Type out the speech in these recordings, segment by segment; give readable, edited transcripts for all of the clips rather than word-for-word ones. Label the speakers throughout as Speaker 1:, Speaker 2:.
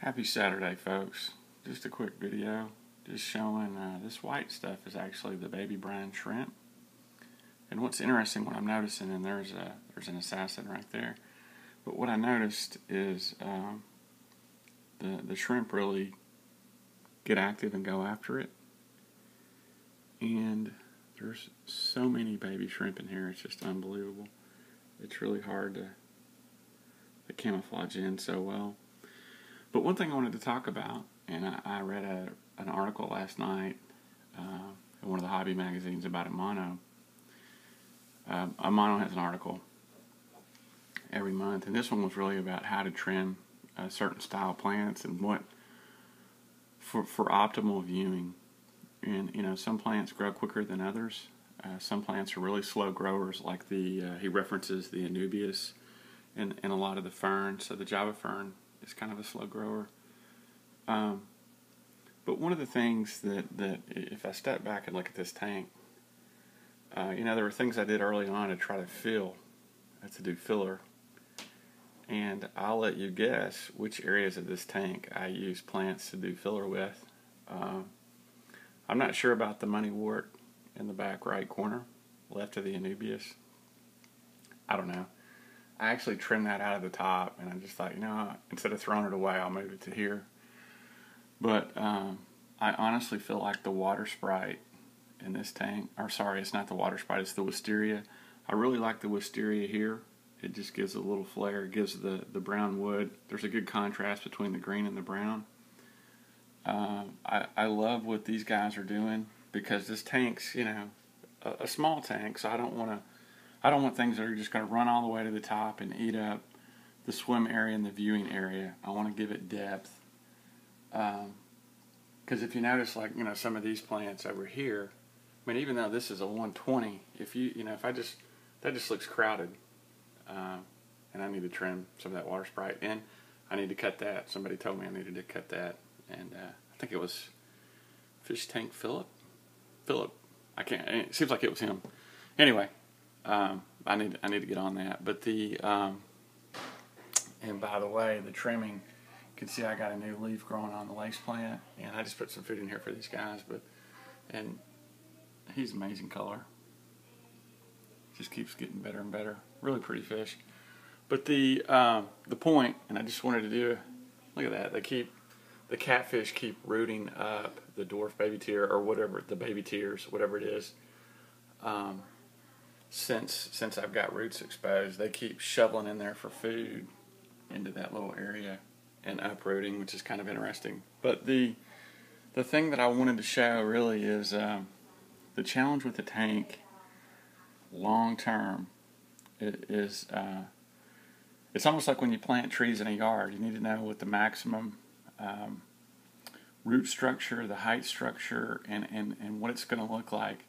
Speaker 1: Happy Saturday, folks. Just a quick video just showing this white stuff is actually the baby brine shrimp. And what's interesting, what I'm noticing, and there's an assassin right there, but what I noticed is the shrimp really get active and go after it. And there's so many baby shrimp in here, it's just unbelievable. It's really hard to camouflage in so well. But one thing I wanted to talk about, and I read an article last night in one of the hobby magazines about Amano. Amano has an article every month, and this one was really about how to trim certain style plants and what for optimal viewing. And some plants grow quicker than others. Some plants are really slow growers, like he references the Anubias and a lot of the ferns. So the Java fern is kind of a slow grower. But one of the things that if I step back and look at this tank, there were things I did early on to try to to do filler. And I'll let you guess which areas of this tank I use plants to do filler with. I'm not sure about the moneywort in the back right corner, left of the Anubias. I don't know. I actually trimmed that out of the top, and I just thought, instead of throwing it away, I'll move it to here. But I honestly feel like the water sprite in this tank, or sorry, it's not the water sprite, it's the wisteria. I really like the wisteria here. It just gives a little flair. It gives the brown wood. There's a good contrast between the green and the brown. I love what these guys are doing, because this tank's, a small tank, so I don't want things that are just going to run all the way to the top and eat up the swim area and the viewing area. I want to give it depth. Because if you notice, like, some of these plants over here, I mean, even though this is a 120, that just looks crowded. And I need to trim some of that water sprite, and I need to cut that. Somebody told me I needed to cut that, and I think it was Fish Tank Philip. I can't. It seems like it was him. Anyway, I need to get on that. But and by the way, the trimming, you can see I got a new leaf growing on the lace plant, and I just put some food in here for these guys. And he's amazing color. Just keeps getting better and better. Really pretty fish. But the point, and I just wanted to do, look at that. The catfish keep rooting up the dwarf baby tear, or whatever, the baby tears, whatever it is. Since I've got roots exposed, they keep shoveling in there for food into that little area and uprooting, which is kind of interesting. But the thing that I wanted to show really is the challenge with the tank long term. It's almost like when you plant trees in a yard. You need to know what the maximum root structure, the height structure, and what it's going to look like,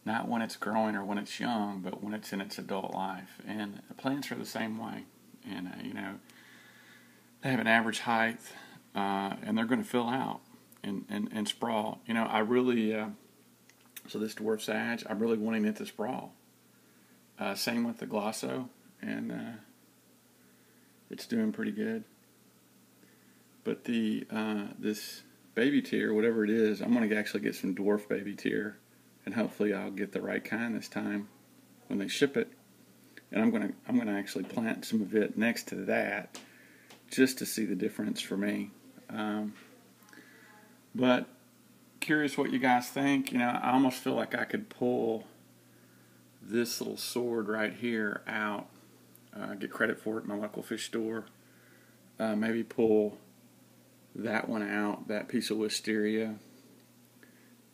Speaker 1: not when it's growing or when it's young, but when it's in its adult life. And plants are the same way. And they have an average height, and they're going to fill out and sprawl. I really so this dwarf sage, I'm really wanting it to sprawl. Same with the glosso, and it's doing pretty good. But this baby tear, whatever it is, I'm going to actually get some dwarf baby tear, and hopefully I'll get the right kind this time when they ship it. And I'm going to actually plant some of it next to that, just to see the difference for me. But curious what you guys think. I almost feel like I could pull this little sword right here out, get credit for it in my local fish store. Maybe pull that one out, that piece of wisteria,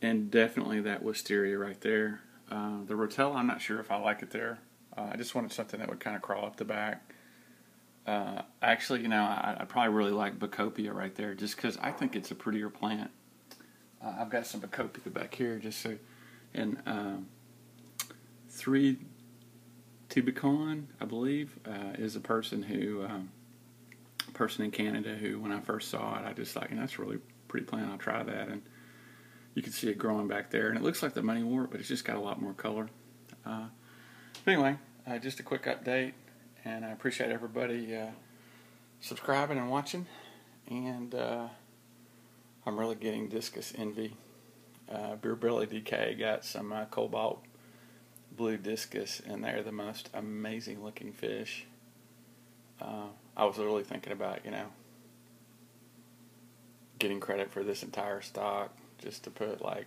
Speaker 1: and definitely that wisteria right there. The rotella, I'm not sure if I like it there. I just wanted something that would kind of crawl up the back. Actually, I probably really like Bacopia right there, just because I think it's a prettier plant. I've got some Bacopia back here, and 3 Tubicon, I believe, is a person in Canada who, when I first saw it, I just thought, that's a really pretty plant. I'll try that, and you can see it growing back there, and it looks like the moneywort, but it's just got a lot more color. But anyway, just a quick update, and I appreciate everybody subscribing and watching, and I'm really getting discus envy. Beer Belly DK got some cobalt blue discus, and they're the most amazing looking fish. I was really thinking about, getting credit for this entire stock, just to put like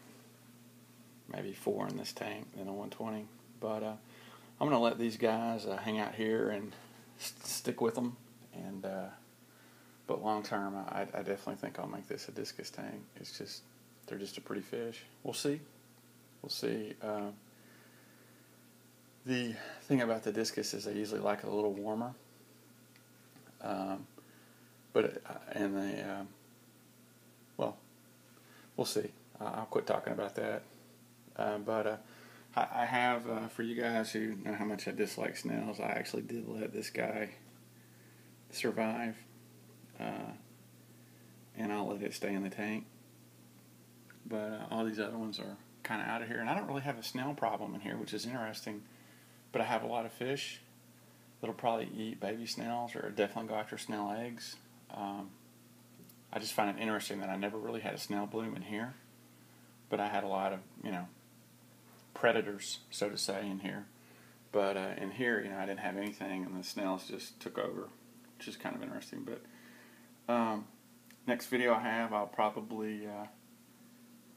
Speaker 1: maybe 4 in this tank, then a 120. But I'm going to let these guys hang out here and stick with them. And but long term, I definitely think I'll make this a discus tank. They're just a pretty fish. We'll see. We'll see. The thing about the discus is they usually like it a little warmer. Well, we'll see. I'll quit talking about that. I have, for you guys who know how much I dislike snails, I actually did let this guy survive, and I'll let it stay in the tank. But all these other ones are kind of out of here, and I don't really have a snail problem in here, which is interesting. But I have a lot of fish that'll probably eat baby snails or definitely go after snail eggs. I just find it interesting that I never really had a snail bloom in here, but I had a lot of, predators, so to say, in here. But in here, I didn't have anything, and the snails just took over, which is kind of interesting. But next video I have, I'll probably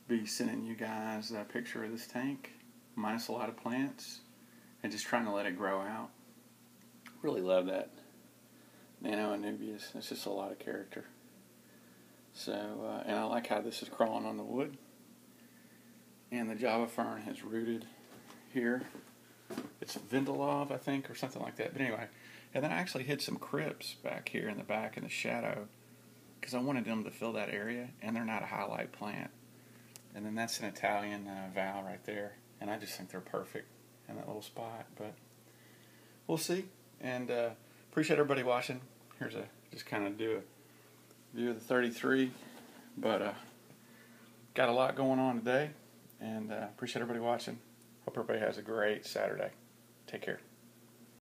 Speaker 1: be sending you guys a picture of this tank, minus a lot of plants, and just trying to let it grow out. Really love that Nano Anubias. It's just a lot of character. So, and I like how this is crawling on the wood. And the Java fern has rooted here. It's Vindalov, I think, or something like that. But anyway, and then I actually hid some crypts back here in the back in the shadow because I wanted them to fill that area, and they're not a highlight plant. And then that's an Italian val right there, and I just think they're perfect in that little spot. But we'll see, and appreciate everybody watching. Here's just kind of do a view of the 33, but got a lot going on today, and appreciate everybody watching. Hope everybody has a great Saturday. Take care.